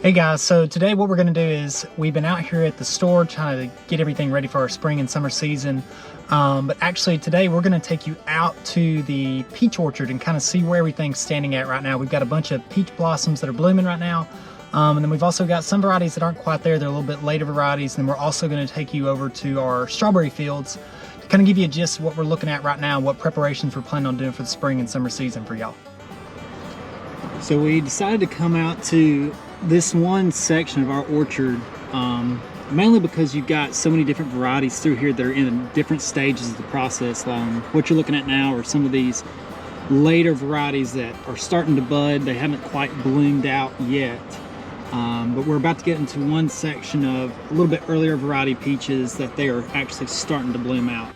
Hey guys, so today what we're going to do is we've been out here at the store trying to get everything ready for our spring and summer season. But actually today we're going to take you out to the peach orchard and kind of see where everything's standing at right now. We've got a bunch of peach blossoms that are blooming right now. And then we've also got some varieties that aren't quite there. They're a little bit later varieties. And then we're also going to take you over to our strawberry fields to kind of give you a gist of what we're looking at right now, what preparations we're planning on doing for the spring and summer season for y'all. So we decided to come out to this one section of our orchard, mainly because you've got so many different varieties through here that are in different stages of the process. What you're looking at now are some of these later varieties that are starting to bud. They haven't quite bloomed out yet, but we're about to get into one section of a little bit earlier variety peaches that they are actually starting to bloom out.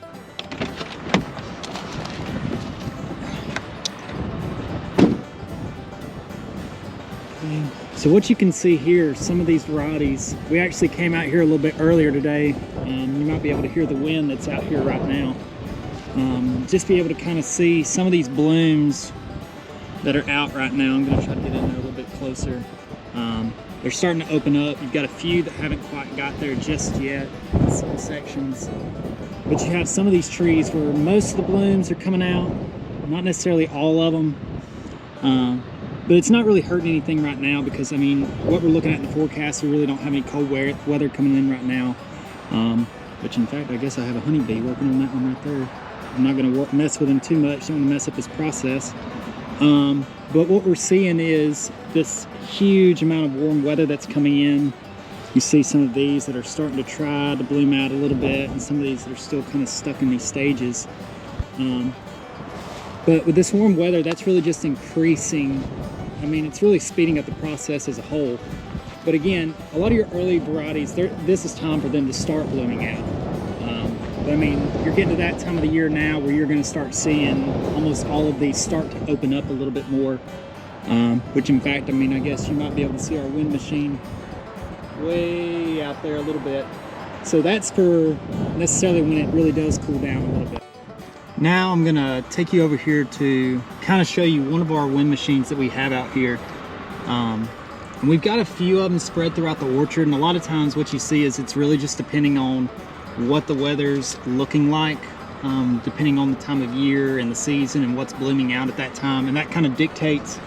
So what you can see here, some of these varieties, we actually came out here a little bit earlier today. You might be able to hear the wind that's out here right now. Just be able to kind of see some of these blooms that are out right now. I'm going to try to get in there a little bit closer. They're starting to open up. You've got a few that haven't quite got there just yet in some sections. But you have some of these trees where most of the blooms are coming out, not necessarily all of them. But it's not really hurting anything right now because, I mean, what we're looking at in the forecast, we really don't have any cold weather coming in right now. Which, in fact, I guess I have a honeybee working on that one right there. I'm not going to mess with him too much. Don't want to mess up his process. But what we're seeing is this huge amount of warm weather that's coming in. You see some of these that are starting to try to bloom out a little bit, and some of these that are still kind of stuck in these stages. But with this warm weather, that's really just increasing. I mean, it's really speeding up the process as a whole. But again, a lot of your early varieties, this is time for them to start blooming out. But I mean, you're getting to that time of the year now where you're going to start seeing almost all of these start to open up a little bit more. Which in fact, I mean, I guess you might be able to see our wind machine way out there a little bit. So that's for necessarily when it really does cool down a little bit. Now I'm gonna take you over here to kind of show you one of our wind machines that we have out here. And we've got a few of them spread throughout the orchard, and a lot of times what you see is it's really just depending on what the weather's looking like, depending on the time of year and the season and what's blooming out at that time, and that kind of dictates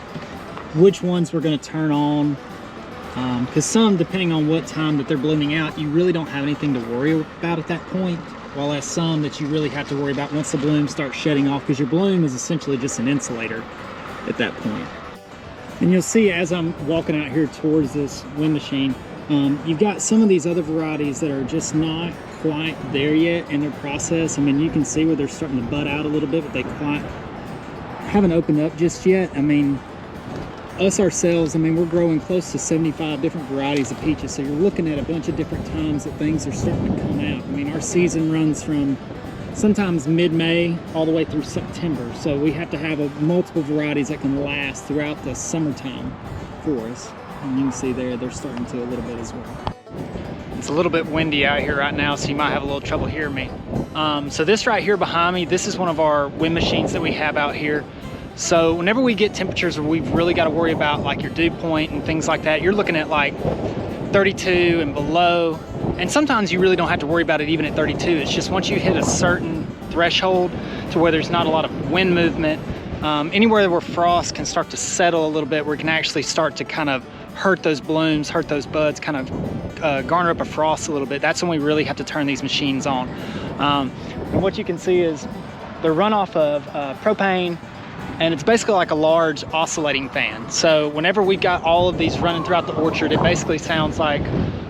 which ones we're gonna turn on. Because some, depending on what time that they're blooming out, you really don't have anything to worry about at that point. While there's some that you really have to worry about once the bloom starts shedding off, because your bloom is essentially just an insulator at that point. And you'll see as I'm walking out here towards this wind machine, you've got some of these other varieties that are just not quite there yet in their process. I mean, you can see where they're starting to bud out a little bit, but they quite haven't opened up just yet. I mean, us ourselves, I mean, we're growing close to 75 different varieties of peaches, so you're looking at a bunch of different times that things are starting to come out. I mean, our season runs from sometimes mid-May all the way through September, so we have to have multiple varieties that can last throughout the summertime for us. And you can see there, they're starting to a little bit as well. It's a little bit windy out here right now, so you might have a little trouble hearing me. So this right here behind me, this is one of our wind machines that we have out here. So whenever we get temperatures where we've really got to worry about like your dew point and things like that, you're looking at like 32 and below. And sometimes you really don't have to worry about it even at 32. It's just once you hit a certain threshold to where there's not a lot of wind movement, anywhere where frost can start to settle a little bit, where it can actually start to kind of hurt those blooms, hurt those buds, kind of garner up a frost a little bit, that's when we really have to turn these machines on. And what you can see is they're run off of propane, and it's basically like a large oscillating fan. So whenever we've got all of these running throughout the orchard, it basically sounds like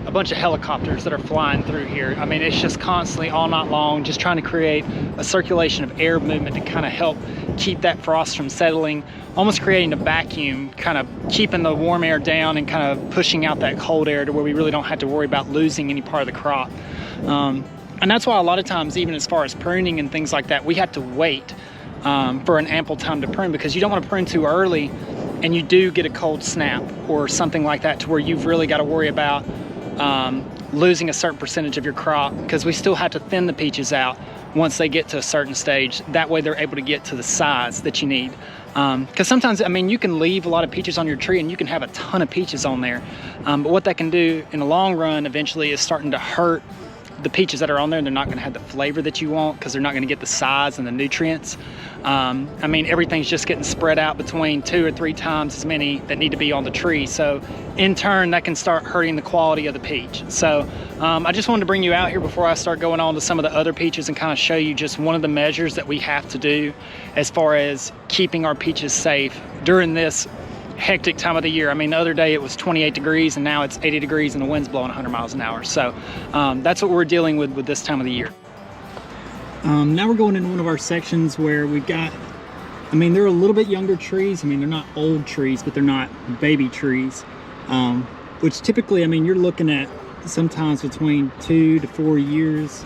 a bunch of helicopters that are flying through here. I mean, it's just constantly all night long, just trying to create a circulation of air movement to kind of help keep that frost from settling, almost creating a vacuum, kind of keeping the warm air down and kind of pushing out that cold air to where we really don't have to worry about losing any part of the crop. And that's why a lot of times, even as far as pruning and things like that, we have to wait for an ample time to prune, because you don't want to prune too early and you do get a cold snap or something like that to where you've really got to worry about losing a certain percentage of your crop, because we still have to thin the peaches out once they get to a certain stage. That way they're able to get to the size that you need. Because sometimes, I mean, you can leave a lot of peaches on your tree and you can have a ton of peaches on there. But what that can do in the long run eventually is starting to hurt the peaches that are on there. They're not going to have the flavor that you want because they're not going to get the size and the nutrients. I mean, everything's just getting spread out between 2 or 3 times as many that need to be on the tree. So in turn, that can start hurting the quality of the peach. So I just wanted to bring you out here before I start going on to some of the other peaches and kind of show you just one of the measures that we have to do as far as keeping our peaches safe during this hectic time of the year. I mean, the other day it was 28 degrees and now it's 80 degrees and the wind's blowing 100 miles an hour. So that's what we're dealing with this time of the year. Now we're going into one of our sections where we've got, I mean, they're a little bit younger trees. I mean, they're not old trees, but they're not baby trees, which typically, I mean, you're looking at sometimes between 2 to 4 years,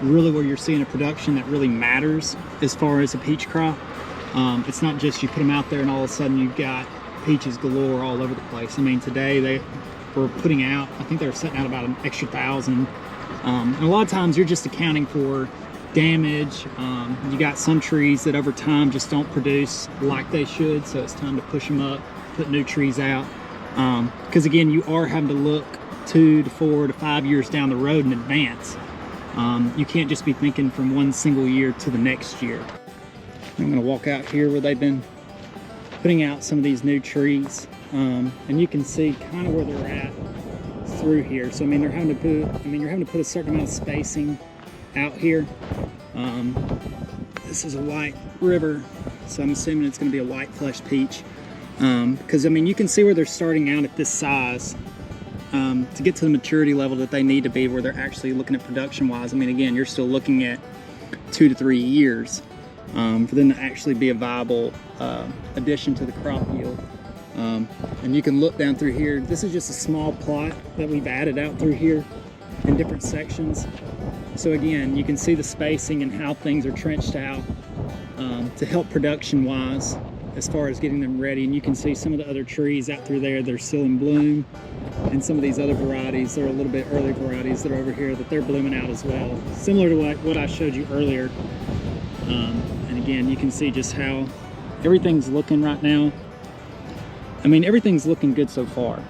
really where you're seeing a production that really matters as far as a peach crop. It's not just you put them out there and all of a sudden you've got peaches galore all over the place. I mean, today they were putting out, I think they were setting out about an extra 1,000. And a lot of times you're just accounting for damage. You got some trees that over time just don't produce like they should, so it's time to push them up, put new trees out. Because again, you are having to look 2 to 4 to 5 years down the road in advance. You can't just be thinking from one single year to the next year. I'm going to walk out here where they've been putting out some of these new trees, and you can see kind of where they're at through here. So I mean, you're having to put a certain amount of spacing out here. This is a white river, so I'm assuming it's going to be a white flesh peach, because I mean, you can see where they're starting out at this size to get to the maturity level that they need to be, where they're actually looking at production wise. I mean, again, you're still looking at 2 to 3 years for them to actually be a viable addition to the crop yield. And you can look down through here. This is just a small plot that we've added out through here in different sections. So again, you can see the spacing and how things are trenched out to help production wise as far as getting them ready. And you can see some of the other trees out through there, they're still in bloom. And some of these other varieties, they're a little bit early varieties that are over here, that they're blooming out as well. Similar to what I showed you earlier. And again, you can see just how everything's looking right now. I mean, everything's looking good so far.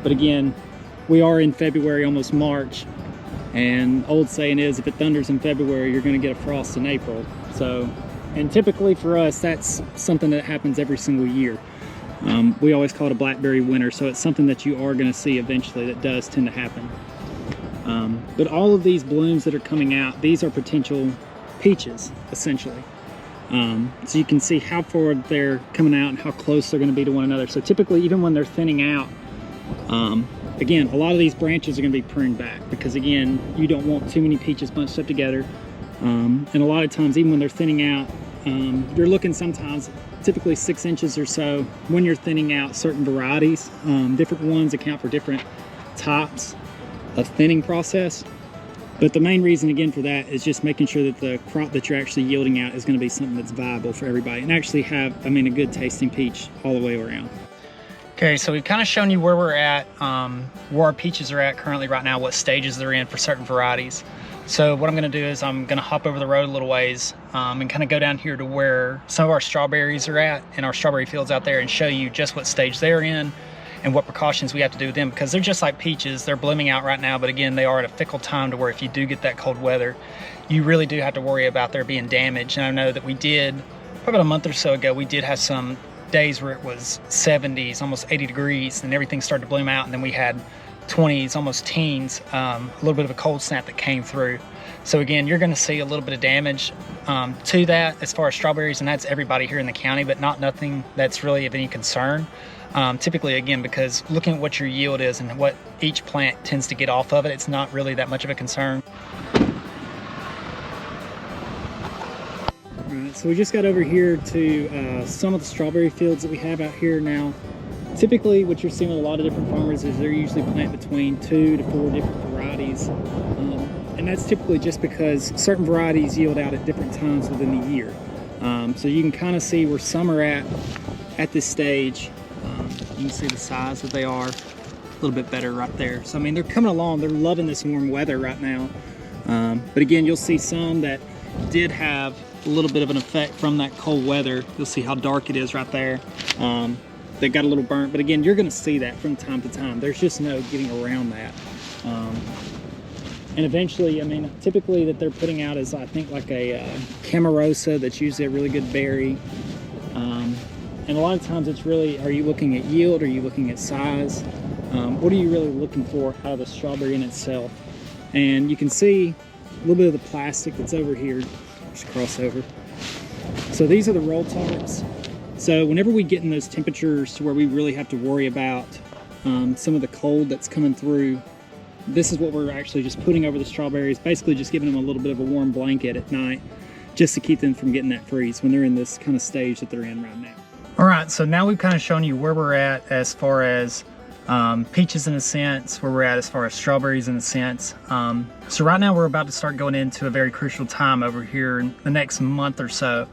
But again, we are in February, almost March. And old saying is, if it thunders in February, you're going to get a frost in April. So, and typically for us, that's something that happens every single year. We always call it a blackberry winter, so it's something that you are going to see eventually that does tend to happen. But all of these blooms that are coming out, these are potential peaches, essentially. So you can see how far they're coming out and how close they're going to be to one another. So typically, even when they're thinning out, again, a lot of these branches are going to be pruned back because, again, you don't want too many peaches bunched up together. And a lot of times, even when they're thinning out, you're looking sometimes typically 6 inches or so when you're thinning out certain varieties. Different ones account for different types of thinning process. But the main reason, again, for that is just making sure that the crop that you're actually yielding out is going to be something that's viable for everybody and actually have, I mean, a good tasting peach all the way around. Okay, so we've kind of shown you where we're at, where our peaches are at currently right now, what stages they're in for certain varieties. So what I'm going to do is I'm going to hop over the road a little ways and kind of go down here to where some of our strawberries are at in our strawberry fields out there and show you just what stage they're in and what precautions we have to do with them, because they're just like peaches. They're blooming out right now, but again, they are at a fickle time to where if you do get that cold weather, you really do have to worry about their being damaged. And I know that we did, probably about a month or so ago, we did have some days where it was 70s, almost 80 degrees, and everything started to bloom out, and then we had 20s, almost teens, a little bit of a cold snap that came through. So again, you're going to see a little bit of damage to that as far as strawberries, and that's everybody here in the county, but nothing that's really of any concern. Typically, again, because looking at what your yield is and what each plant tends to get off of it, it's not really that much of a concern. Alright, so we just got over here to some of the strawberry fields that we have out here now. Typically, what you're seeing with a lot of different farmers is they're usually planting between 2 to 4 different varieties. And that's typically just because certain varieties yield out at different times within the year. So you can kind of see where some are at this stage. You can see the size that they are, a little bit better right there. So I mean, they're coming along, they're loving this warm weather right now. But again, you'll see some that did have a little bit of an effect from that cold weather. You'll see how dark it is right there. They got a little burnt, but again, you're going to see that from time to time. There's just no getting around that. And eventually, I mean, typically that they're putting out is, I think, like a Camarosa that's usually a really good berry. And a lot of times it's really, are you looking at yield? Are you looking at size? What are you really looking for out of the strawberry in itself? And you can see a little bit of the plastic that's over here. Just cross over. So these are the roll tarps. So whenever we get in those temperatures to where we really have to worry about some of the cold that's coming through, this is what we're actually just putting over the strawberries, basically just giving them a little bit of a warm blanket at night just to keep them from getting that freeze when they're in this kind of stage that they're in right now. All right, so now we've kind of shown you where we're at as far as peaches in a sense, where we're at as far as strawberries in a sense. So right now we're about to start going into a very crucial time over here in the next month or so.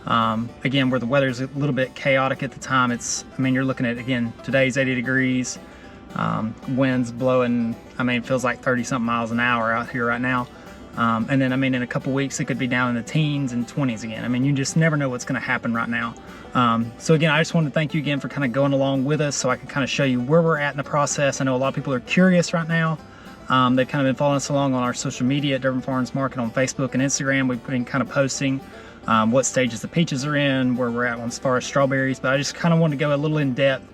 Again, where the weather's a little bit chaotic at the time. I mean, you're looking at, again, today's 80 degrees. Winds blowing, I mean, it feels like 30 something miles an hour out here right now. And then, I mean, in a couple weeks, it could be down in the teens and 20s again. I mean, you just never know what's going to happen right now. So again, I just want to thank you again for kind of going along with us so I can kind of show you where we're at in the process. I know a lot of people are curious right now. They've kind of been following us along on our social media at Durbin Farms Market on Facebook and Instagram. We've been kind of posting what stages the peaches are in, where we're at as far as strawberries. But I just kind of wanted to go a little in depth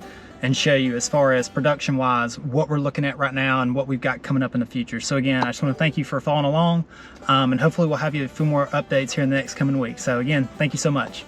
and show you as far as production wise what we're looking at right now and what we've got coming up in the future. So again, I just want to thank you for following along, and hopefully we'll have you a few more updates here in the next coming week. So again, thank you so much.